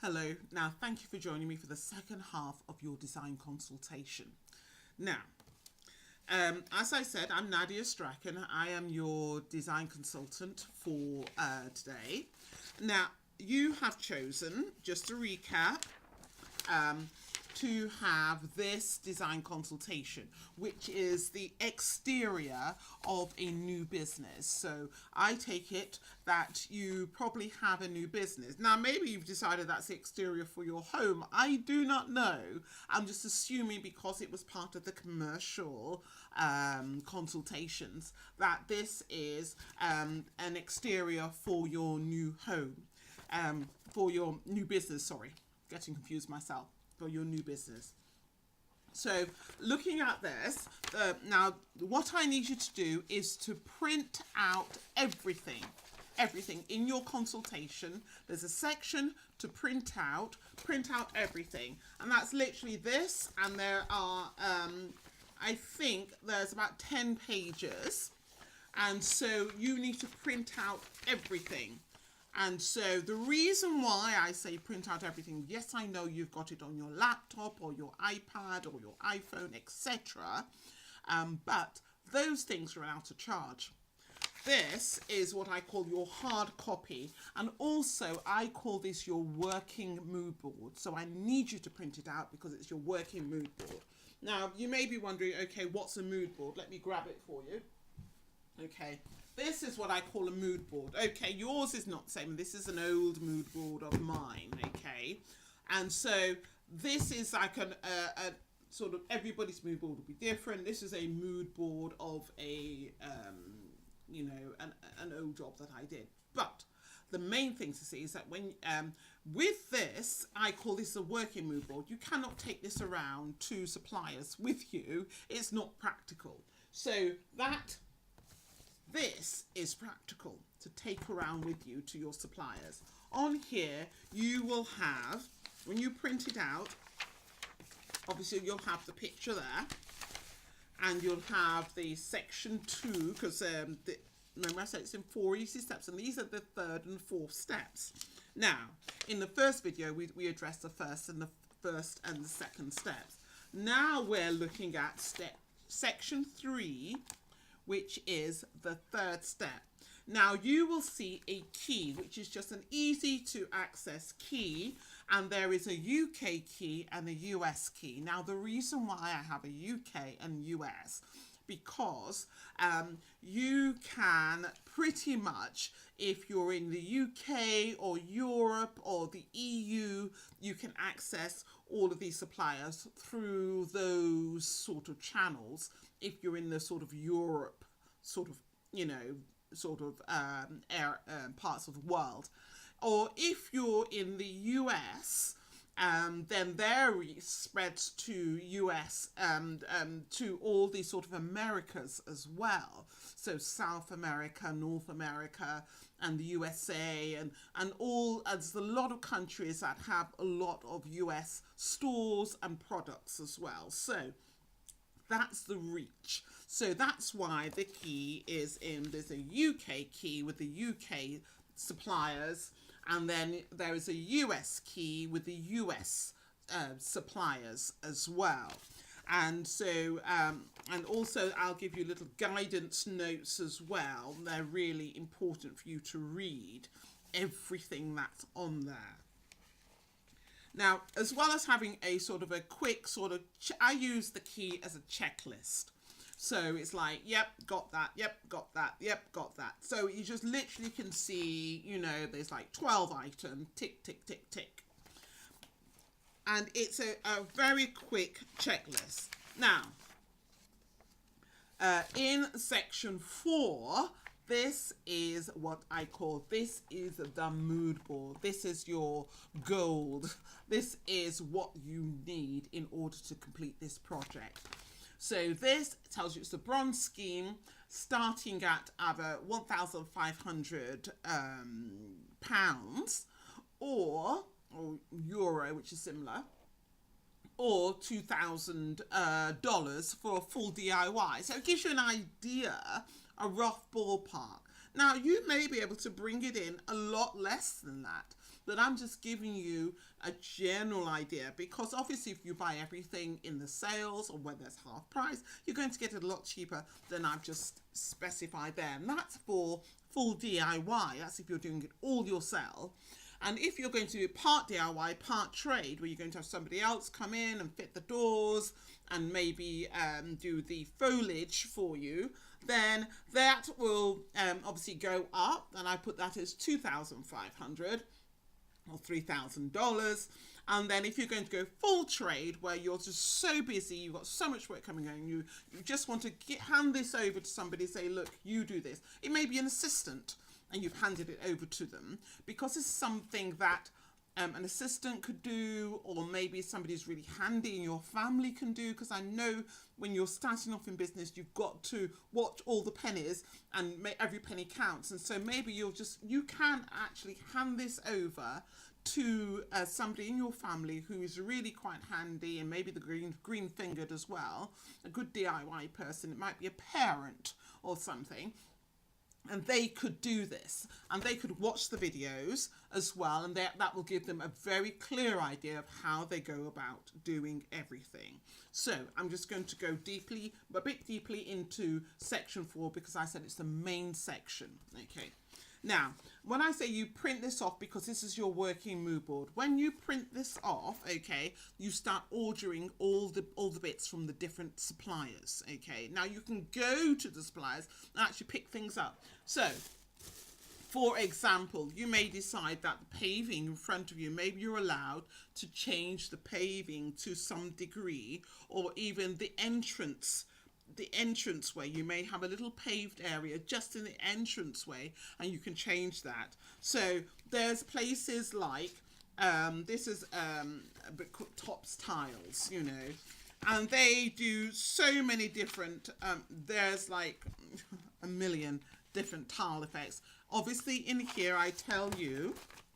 Hello. Now, thank you for joining me for the second half of your design consultation. Now, as I said, I'm Nadia Strachan. I am your design consultant for today. Now, you have chosen, just to recap, to have this design consultation, which is the exterior of a new business. So I take it that you probably have a new business. Now, maybe you've decided that's the exterior for your home. I do not know. I'm just assuming because it was part of the commercial consultations that this is an exterior for your new home, for your new business, sorry, getting confused myself. For your new business. So looking at this, now what I need you to do is to print out everything in your consultation. There's a section to print out everything, and that's literally this, and there are I think there's about 10 pages, and so you need to print out everything. And so the reason why I say print out everything, yes, I know you've got it on your laptop or your iPad or your iPhone, etc. But those things are out of charge. This is what I call your hard copy. And also I call this your working mood board. So I need you to print it out because it's your working mood board. Now, you may be wondering, okay, what's a mood board? Let me grab it for you. Okay, this is what I call a mood board. Okay, yours is not the same. This is an old mood board of mine, okay? And so this is like a sort of, everybody's mood board will be different. This is a mood board of a, you know, an old job that I did. But the main thing to see is that when, with this, I call this a working mood board. You cannot take this around to suppliers with you. It's not practical. So this is practical to take around with you to your suppliers. On here, you will have, when you print it out, obviously you'll have the picture there, and you'll have the section 2, because remember I said it's in 4 easy steps, and these are the third and fourth steps. Now, in the first video, we addressed the first and the second steps. Now we're looking at section 3, which is the third step. Now you will see a key, which is just an easy to access key, and there is a UK key and a US key. Now the reason why I have a UK and US, because you can pretty much, if you're in the UK or Europe or the EU, you can access all of these suppliers through those sort of channels. If you're in the sort of Europe sort of, you know, sort of parts of the world, or if you're in the US, then their reach spreads to US to all these sort of Americas as well. So South America, North America, and the USA, and all, there's a lot of countries that have a lot of US stores and products as well. So that's the reach. So that's why the key is there's a UK key with the UK suppliers, and then there is a US key with the US suppliers as well. And so, and also I'll give you little guidance notes as well. They're really important for you to read everything that's on there. Now, as well as having a sort of a quick sort of, I use the key as a checklist. So it's like, yep, got that, yep, got that, yep, got that. So you just literally can see, you know, there's like 12 items, tick, tick, tick, tick. And it's a very quick checklist. Now, in section 4, this is what I call, this is the mood board. This is your gold. This is what you need in order to complete this project. So this tells you it's a bronze scheme starting at either £1,500 or euro, which is similar, or $2,000 for a full DIY. So it gives you an idea, a rough ballpark. Now, you may be able to bring it in a lot less than that. but I'm just giving you a general idea, because obviously if you buy everything in the sales or when there's half price, you're going to get it a lot cheaper than I've just specified there. And that's for full DIY. That's if you're doing it all yourself. And if you're going to do part DIY, part trade, where you're going to have somebody else come in and fit the doors and maybe do the foliage for you, then that will obviously go up. And I put that as $2,500 or $3,000. And then if you're going to go full trade, where you're just so busy, you've got so much work coming on, you just want to hand this over to somebody, say, look, you do this. It may be an assistant, and you've handed it over to them, because it's something that an assistant could do, or maybe somebody who's really handy in your family can do, because I know when you're starting off in business, you've got to watch all the pennies and every penny counts. And so maybe you can actually hand this over to somebody in your family who is really quite handy, and maybe the green fingered as well, a good DIY person. It might be a parent or something. And they could do this, and they could watch the videos as well, and that will give them a very clear idea of how they go about doing everything. So I'm just going to go a bit deeply into section 4, because I said it's the main section. Okay. Now, when I say you print this off, because this is your working mood board, when you print this off, okay, you start ordering all the bits from the different suppliers, okay. Now, you can go to the suppliers and actually pick things up. So, for example, you may decide that the paving in front of you, maybe you're allowed to change the paving to some degree, or even the entranceway. You may have a little paved area just in the entranceway, and you can change that. So there's places like this is Tops Tiles, you know, and they do so many different there's like a million different tile effects. Obviously in here I tell you,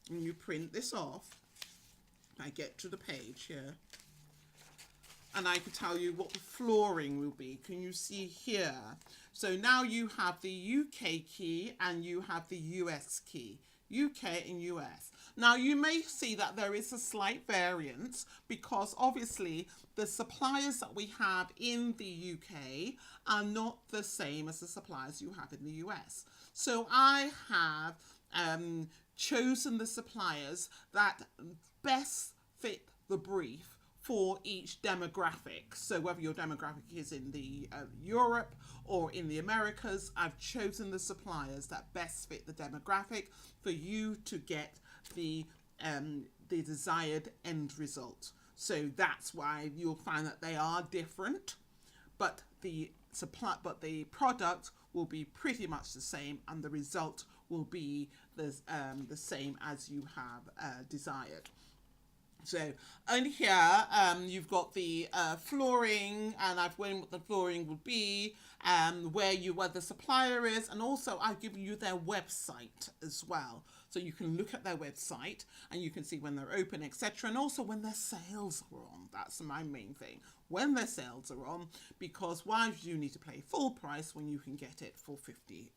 when you print this off, I get to the page here, and I can tell you what the flooring will be. Can you see here? So now you have the UK key and you have the US key. UK and US. Now you may see that there is a slight variance, because obviously the suppliers that we have in the UK are not the same as the suppliers you have in the US. So I have chosen the suppliers that best fit the brief for each demographic. So whether your demographic is in the Europe or in the Americas, I've chosen the suppliers that best fit the demographic for you to get the desired end result. So that's why you'll find that they are different, but the product will be pretty much the same, and the result will be the same as you have desired. So on here, you've got the flooring, and I've written what the flooring will be, where the supplier is, and also I've given you their website as well. So you can look at their website, and you can see when they're open, etc. And also when their sales are on. That's my main thing. When their sales are on, because why do you need to pay full price when you can get it for 50%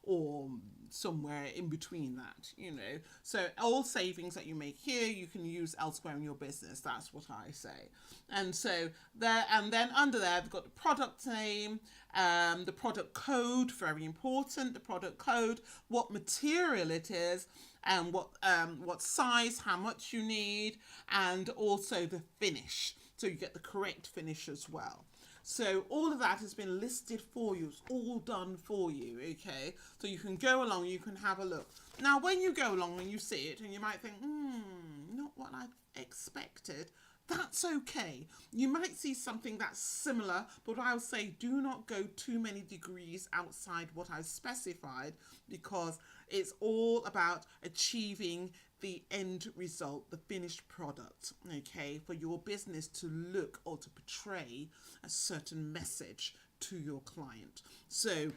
or somewhere in between that, you know? So all savings that you make here, you can use elsewhere in your business. That's what I say. And so there, and then under there, they've got the product name, the product code, very important, the product code, what material it is, and what size, how much you need, and also the finish. So you get the correct finish as well. So all of that has been listed for you. It's all done for you, okay? So you can go along, you can have a look. Now, when you go along and you see it, and you might think, not what I expected, that's okay. You might see something that's similar, but I'll say do not go too many degrees outside what I've specified, because it's all about achieving the end result, the finished product, okay, for your business to look or to portray a certain message to your client. So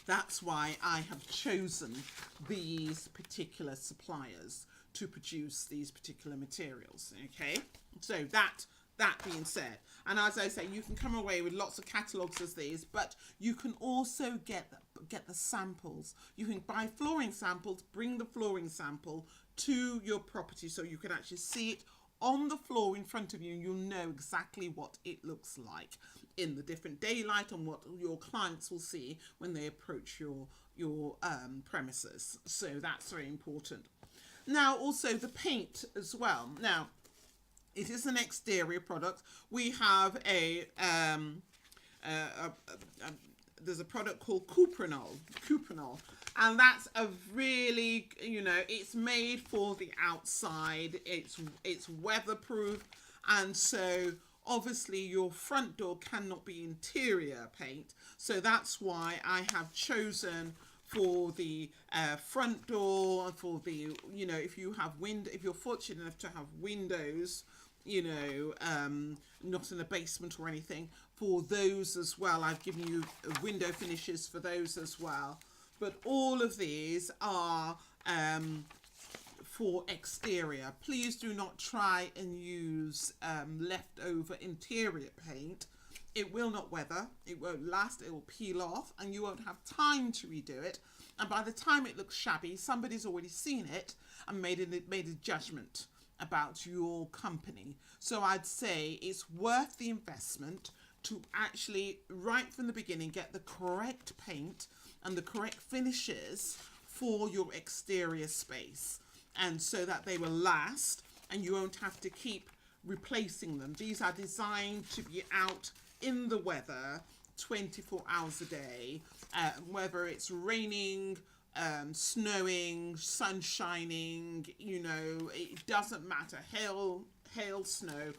that's why I have chosen these particular suppliers to produce these particular materials, okay? So that being said, and as I say, you can come away with lots of catalogues as these, but you can also get get the samples. You can buy flooring samples, bring the flooring sample to your property so you can actually see it on the floor in front of you. You'll know exactly what it looks like in the different daylight and what your clients will see when they approach your premises. So that's very important. Now also the paint as well. Now it is an exterior product. We have there's a product called Cuprinol, and that's a really, it's made for the outside. It's weatherproof, and so obviously your front door cannot be interior paint. So that's why I have chosen for the front door, for the, if you're fortunate enough to have windows, not in a basement or anything, for those as well. I've given you window finishes for those as well. But all of these are for exterior. Please do not try and use leftover interior paint. It will not weather, it won't last, it will peel off, and you won't have time to redo it. And by the time it looks shabby, somebody's already seen it and made a judgment about your company. So I'd say it's worth the investment to actually, right from the beginning, get the correct paint and the correct finishes for your exterior space, and so that they will last and you won't have to keep replacing them. These are designed to be out in the weather 24 hours a day, whether it's raining, snowing, sun shining, it doesn't matter, hail, snow.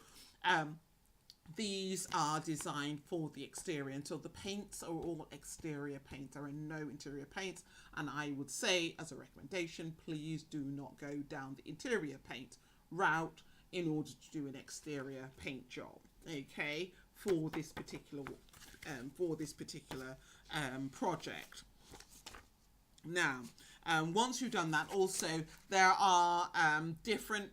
These are designed for the exterior, until the paints are all exterior paint. There are no interior paints, and I would say, as a recommendation, please do not go down the interior paint route in order to do an exterior paint job, okay, for this particular project. Now, once you've done that, also there are different,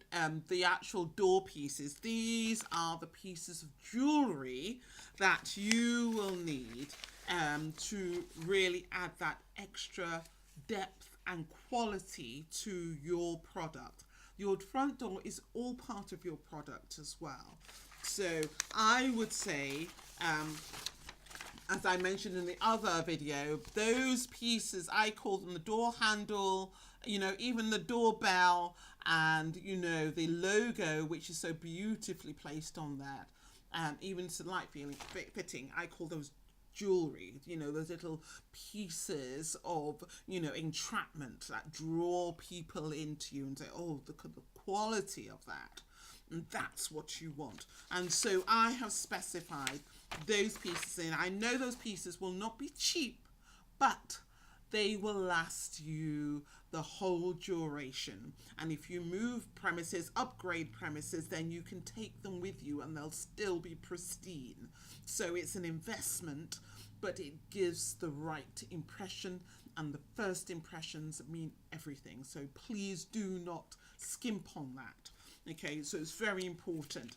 the actual door pieces. These are the pieces of jewellery that you will need to really add that extra depth and quality to your product. Your front door is all part of your product as well. So I would say, as I mentioned in the other video, those pieces, I call them the door handle, even the doorbell, and, the logo, which is so beautifully placed on that, even to light fitting, I call those jewelry, those little pieces of, entrapment that draw people into you and say, oh, look at the quality of that. And that's what you want. And so I have specified those pieces in. I know those pieces will not be cheap, but they will last you the whole duration. And if you move premises, upgrade premises, then you can take them with you and they'll still be pristine. So it's an investment, but it gives the right impression, and the first impressions mean everything. So please do not skimp on that. Okay, so it's very important.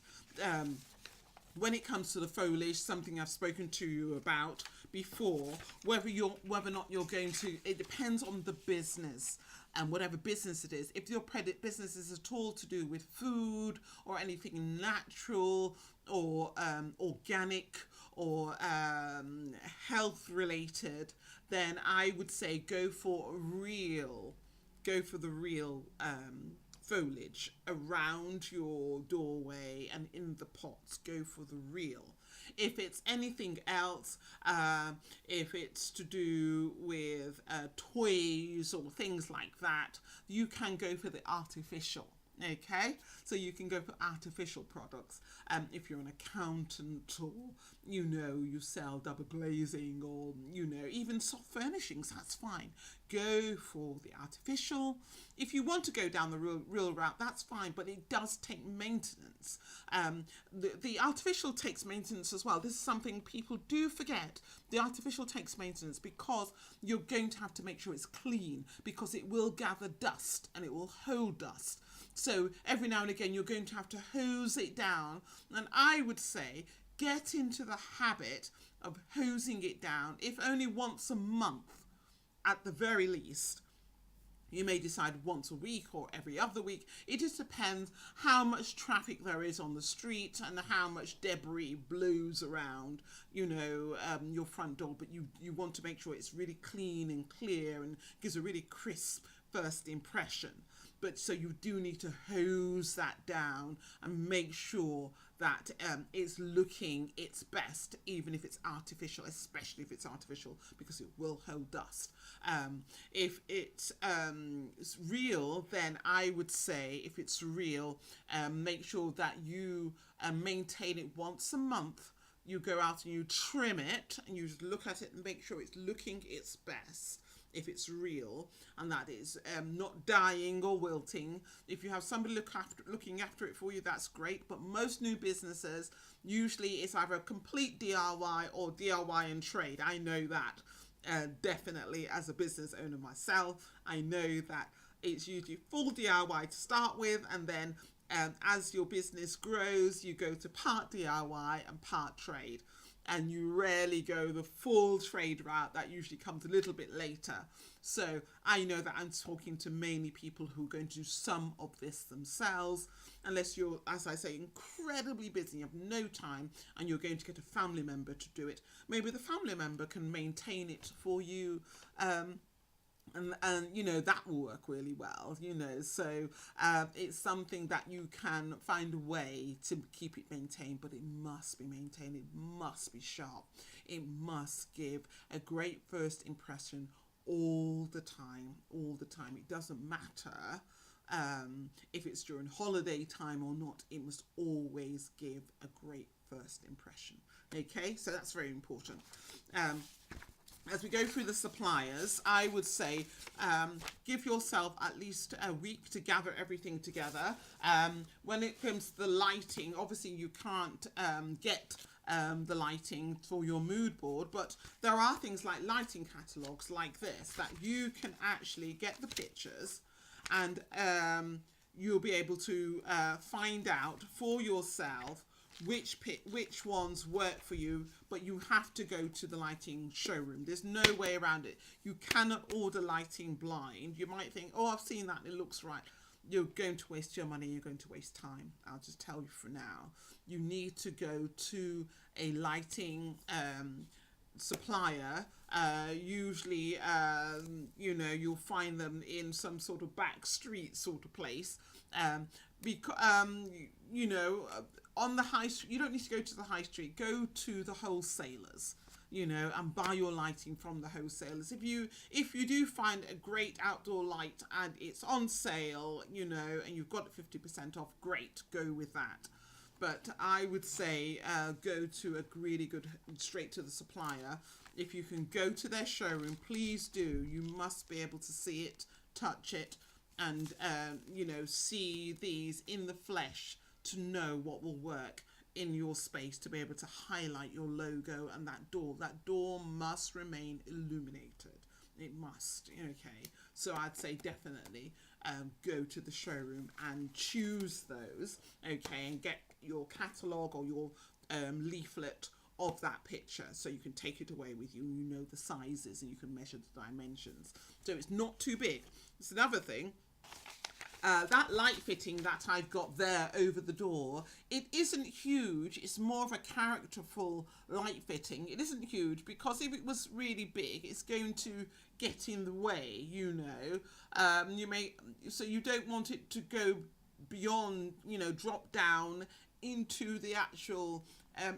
When it comes to the foliage, something I've spoken to you about before, whether or not you're going to, it depends on the business and whatever business it is. If your business is at all to do with food or anything natural or organic or health related, then I would say go for the real foliage around your doorway and in the pots. Go for the real. If it's anything else, if it's to do with toys or things like that, you can go for the artificial. Okay, so you can go for artificial products. If you're an accountant, or you sell double glazing, or even soft furnishings, that's fine. Go for the artificial. If you want to go down the real route, that's fine, but it does take maintenance. The artificial takes maintenance as well. This is something people do forget. The artificial takes maintenance because you're going to have to make sure it's clean, because it will gather dust and it will hold dust. So every now and again you're going to have to hose it down, and I would say get into the habit of hosing it down, if only once a month. at the very least, you may decide once a week or every other week. It just depends how much traffic there is on the street and how much debris blows around, your front door. But you want to make sure it's really clean and clear and gives a really crisp first impression. But so you do need to hose that down and make sure that it's looking its best, even if it's artificial, especially if it's artificial, because it will hold dust. If it's real, then I would say, if it's real, make sure that you maintain it once a month. You go out and you trim it and you look at it and make sure it's looking its best. If it's real and that is not dying or wilting. If you have somebody looking after it for you, that's great. But most new businesses, usually it's either a complete DIY or DIY and trade. I know that definitely as a business owner myself. I know that it's usually full DIY to start with, and then as your business grows, you go to part DIY and part trade. And you rarely go the full trade route. That usually comes a little bit later. So I know that I'm talking to mainly people who are going to do some of this themselves, unless you're, as I say, incredibly busy, you have no time, and you're going to get a family member to do it. Maybe the family member can maintain it for you, and that will work really well, so it's something that you can find a way to keep it maintained, but it must be maintained, it must be sharp, it must give a great first impression all the time. It doesn't matter if it's during holiday time or not, it must always give a great first impression. Okay, so that's very important. As we go through the suppliers, I would say give yourself at least a week to gather everything together. When it comes to the lighting, obviously you can't get the lighting for your mood board, but there are things like lighting catalogues like this that you can actually get the pictures, and you'll be able to find out for yourself which ones work for you, but you have to go to the lighting showroom. There's no way around it. You cannot order lighting blind. You might think, oh, I've seen that, it looks right. You're going to waste your money, you're going to waste time. I'll just tell you for now. You need to go to a lighting supplier. Usually, you'll find them in some sort of back street sort of place. On the high street, you don't need to go to the high street. Go to the wholesalers, and buy your lighting from the wholesalers. If you do find a great outdoor light and it's on sale, and you've got 50% off, great, go with that. But I would say go to a really good, straight to the supplier. If you can go to their showroom, please do. You must be able to see it, touch it, and see these in the flesh to know what will work in your space, to be able to highlight your logo. And that door must remain illuminated. It must. Okay, so I'd say definitely go to the showroom and choose those, okay, and get your catalogue or your leaflet of that picture, so you can take it away with you, and you know the sizes and you can measure the dimensions, so it's not too big. It's another thing. That light fitting that I've got there over the door, it isn't huge. It's more of a characterful light fitting. It isn't huge because if it was really big, it's going to get in the way, so you don't want it to go beyond, drop down into the actual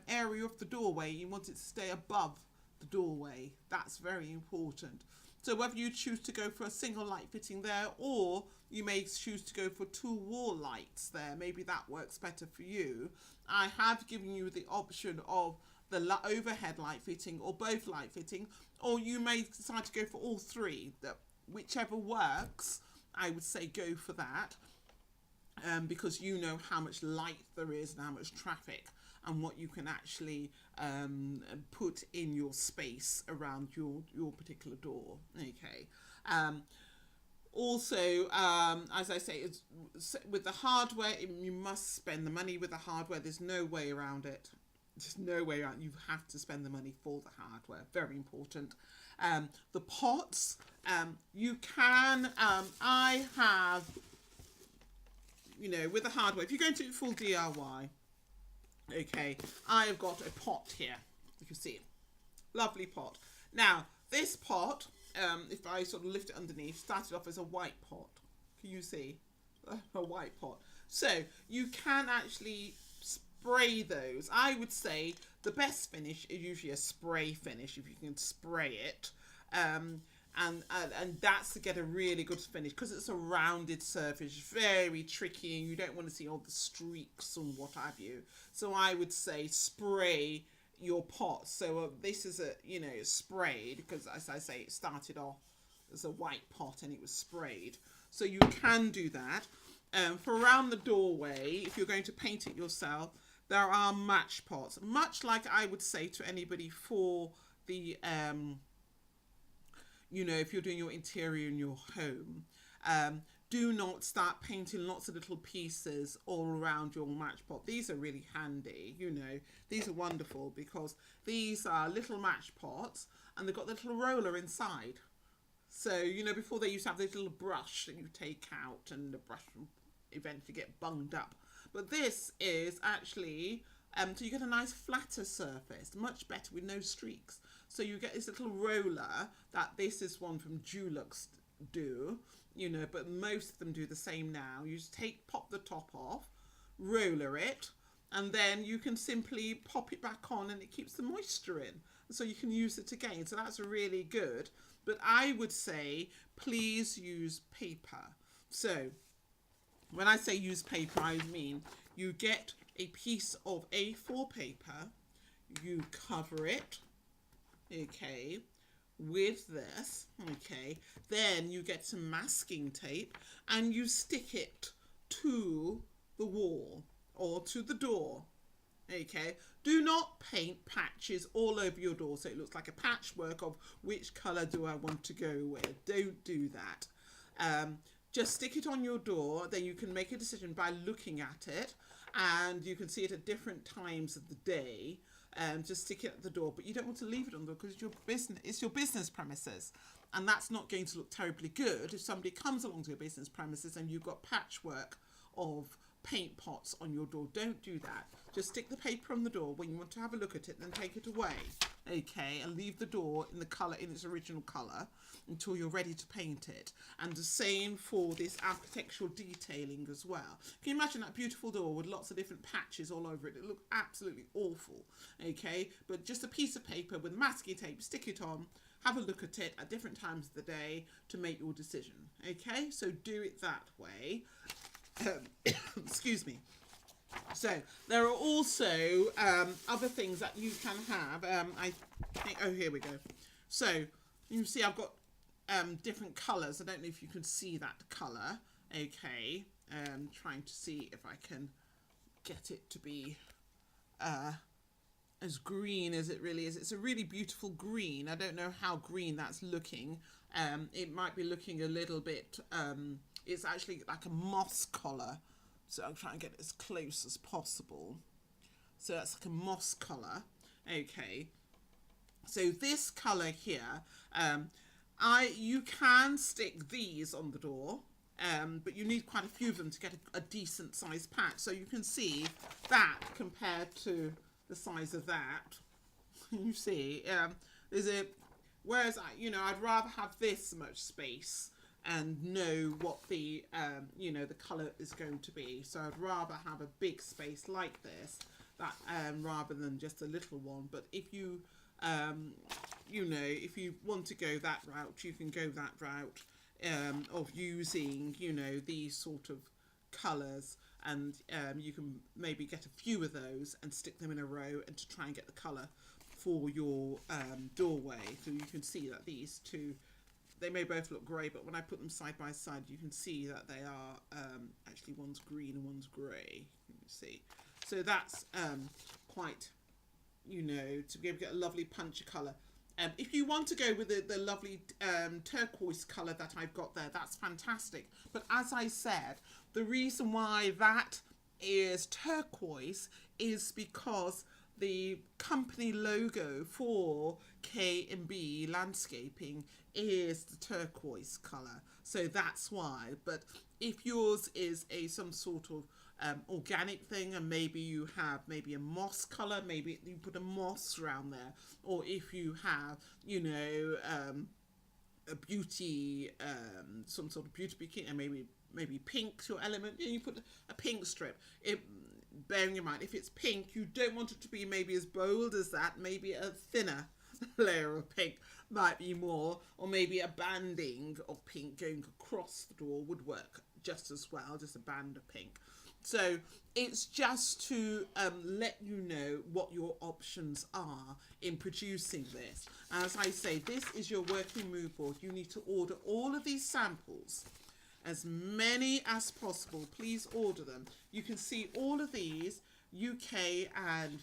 area of the doorway. You want it to stay above the doorway. That's very important. So whether you choose to go for a single light fitting there, or you may choose to go for two wall lights there, maybe that works better for you. I have given you the option of the overhead light fitting or both light fitting, or you may decide to go for all three. Whichever works, I would say go for that, because you know how much light there is and how much traffic, and what you can actually put in your space around your particular door. Okay. Also, as I say, it's, with the hardware, you must spend the money with the hardware. There's no way around it. There's no way around. You have to spend the money for the hardware. Very important. The pots, you can, I have, you know, with the hardware, if you're going to do full DIY, okay, I have got a pot here, you can see, lovely pot. Now, this pot, if I sort of lift it underneath, started off as a white pot. Can you see? A white pot. So, you can actually spray those. I would say the best finish is usually a spray finish, if you can spray it. And that's to get a really good finish, because it's a rounded surface, very tricky, and you don't want to see all the streaks and what have you. So I would say spray your pot. So this is a, you know, sprayed, because as I say, it started off as a white pot and it was sprayed. So you can do that. For around the doorway, if you're going to paint it yourself, there are match pots, much like I would say to anybody for the you know, if you're doing your interior in your home, do not start painting lots of little pieces all around your match pot. These are really handy, you know, these are wonderful, because these are little match pots and they've got the little roller inside. So, you know, before they used to have this little brush that you take out and the brush will eventually get bunged up. But this is actually, so you get a nice flatter surface, much better with no streaks. So you get this little roller, that this is one from Dulux do, you know, but most of them do the same now. You just pop the top off, roller it, and then you can simply pop it back on and it keeps the moisture in. So you can use it again. So that's really good. But I would say, please use paper. So when I say use paper, I mean you get a piece of A4 paper, you cover it, okay, with this, okay, then you get some masking tape and you stick it to the wall or to the door, okay. Do not paint patches all over your door so it looks like a patchwork of which colour do I want to go with. Don't do that. Just stick it on your door, then you can make a decision by looking at it, and you can see it at different times of the day. Just stick it at the door, but you don't want to leave it on the door because it's your business premises, and that's not going to look terribly good if somebody comes along to your business premises and you've got patchwork of paint pots on your door. Don't do that. Just stick the paper on the door when you want to have a look at it, then take it away, okay, and leave the door in the colour, in its original colour, until you're ready to paint it. And the same for this architectural detailing as well. Can you imagine that beautiful door with lots of different patches all over it? It looked absolutely awful, okay, but just a piece of paper with masking tape, stick it on, have a look at it at different times of the day to make your decision, okay. So do it that way. Excuse me. So there are also other things that you can have. I think, oh, here we go. So you see I've got different colours. I don't know if you can see that colour. Okay, trying to see if I can get it to be as green as it really is. It's a really beautiful green. I don't know how green that's looking. It might be looking a little bit, it's actually like a moss colour. So I'll try and get it as close as possible. So that's like a moss colour. Okay. So this colour here, you can stick these on the door, but you need quite a few of them to get a decent sized patch. So you can see that compared to the size of that. You see, whereas I'd rather have this much space and know what the the colour is going to be. So I'd rather have a big space like this, that rather than just a little one. But if you if you want to go that route, you can go that route of using these sort of colours, and you can maybe get a few of those and stick them in a row and to try and get the colour for your doorway. So you can see that these two, they may both look grey, but when I put them side by side, you can see that they are actually one's green and one's grey. You can see. So that's quite, to be able to get a lovely punchy colour. If you want to go with the lovely turquoise colour that I've got there, that's fantastic. But as I said, the reason why that is turquoise is because the company logo for K&B Landscaping is the turquoise colour, so that's why. But if yours is some sort of organic thing, and maybe you have maybe a moss colour, maybe you put a moss around there, or if you have, you know, a beauty, some sort of beauty bikini, and maybe pink's your element, and you put a pink strip. Bearing in mind, if it's pink, you don't want it to be maybe as bold as that. Maybe a thinner layer of pink might be more, or maybe a banding of pink going across the door would work just as well, just a band of pink. So it's just to let you know what your options are in producing this. As I say, this is your working mood board. You need to order all of these samples, as many as possible. Please order them. You can see all of these, UK and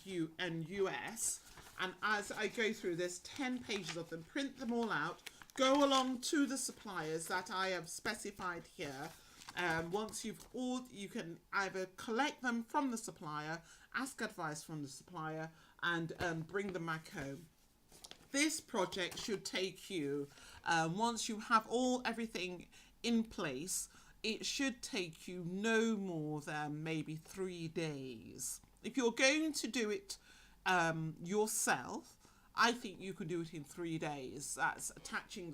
US. And as I go through, there's 10 pages of them. Print them all out. Go along to the suppliers that I have specified here. Once you've ordered, you can either collect them from the supplier, ask advice from the supplier, and bring them back home. This project should take you, once you have everything in place, it should take you no more than maybe 3 days. If you're going to do it yourself, I think you can do it in 3 days. That's attaching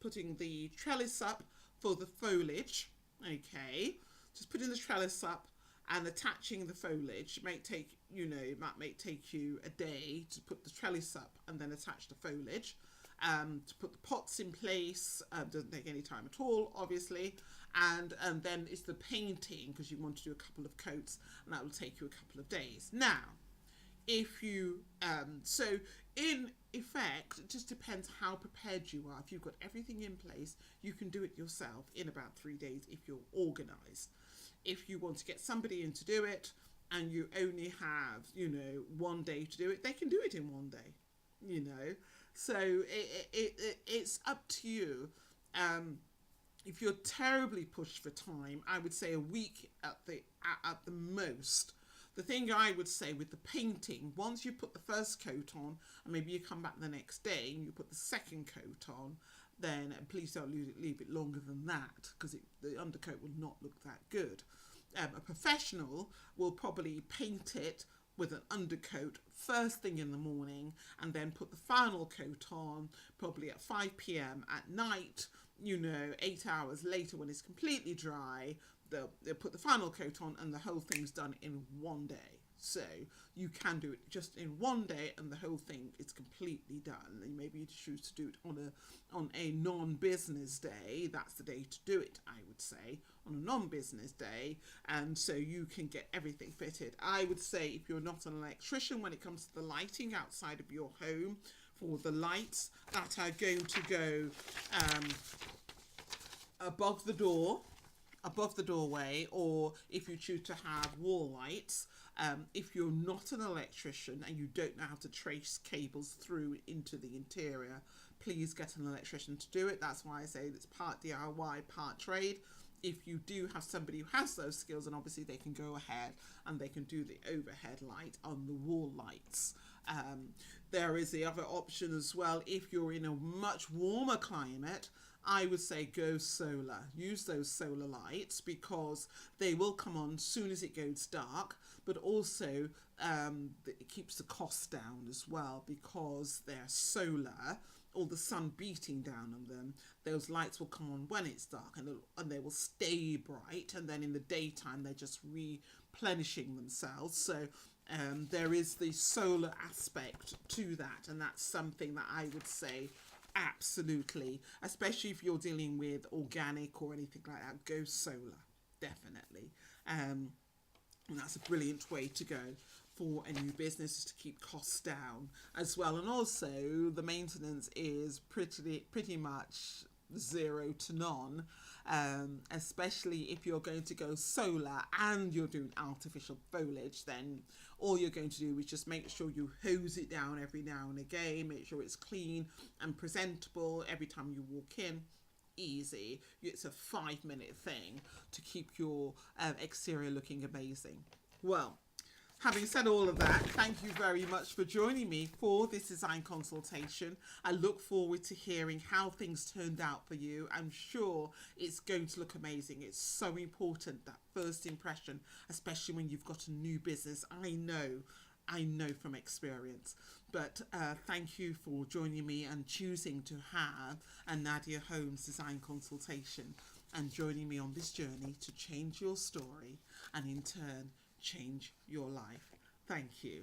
putting the trellis up for the foliage. Okay, just putting the trellis up and attaching the foliage. It might take you a day to put the trellis up and then attach the foliage. To put the pots in place doesn't take any time at all, obviously. And then it's the painting, because you want to do a couple of coats, and that will take you a couple of days. Now, if you so in effect, it just depends how prepared you are. If you've got everything in place, you can do it yourself in about 3 days if you're organized. If you want to get somebody in to do it and you only have 1 day to do it, they can do it in 1 day, so it's up to you. If you're terribly pushed for time, I would say a week at the most. The thing I would say with the painting, once you put the first coat on, and maybe you come back the next day and you put the second coat on, then please don't leave it longer than that, because the undercoat will not look that good. A professional will probably paint it with an undercoat first thing in the morning, and then put the final coat on probably at 5 p.m. at night, 8 hours later when it's completely dry. They'll put the final coat on, and the whole thing's done in 1 day. So you can do it just in 1 day, and the whole thing is completely done. And maybe you choose to do it on a non-business day. That's the day to do it, I would say, on a non-business day. And so you can get everything fitted. I would say, if you're not an electrician, when it comes to the lighting outside of your home, for the lights that are going to go above the doorway, or if you choose to have wall lights, if you're not an electrician and you don't know how to trace cables through into the interior, please get an electrician to do it. That's why I say it's part DIY, part trade. If you do have somebody who has those skills, and obviously they can go ahead and they can do the overhead light on the wall lights. There is the other option as well. If you're in a much warmer climate, I would say go solar. Use those solar lights, because they will come on as soon as it goes dark, but also it keeps the costs down as well, because they're solar, all the sun beating down on them. Those lights will come on when it's dark, and they will stay bright, and then in the daytime they're just replenishing themselves. So there is the solar aspect to that, and that's something that I would say absolutely, especially if you're dealing with organic or anything like that, go solar, definitely. And that's a brilliant way to go for a new business, is to keep costs down as well. And also the maintenance is pretty much 0 to none, especially if you're going to go solar and you're doing artificial foliage. Then all you're going to do is just make sure you hose it down every now and again, make sure it's clean and presentable every time you walk in. Easy. It's a 5-minute thing to keep your exterior looking amazing. Well, having said all of that, thank you very much for joining me for this design consultation. I look forward to hearing how things turned out for you. I'm sure it's going to look amazing. It's so important, that first impression, especially when you've got a new business. I know from experience. But thank you for joining me and choosing to have a Nadia Holmes design consultation and joining me on this journey to change your story and in turn change your life. Thank you.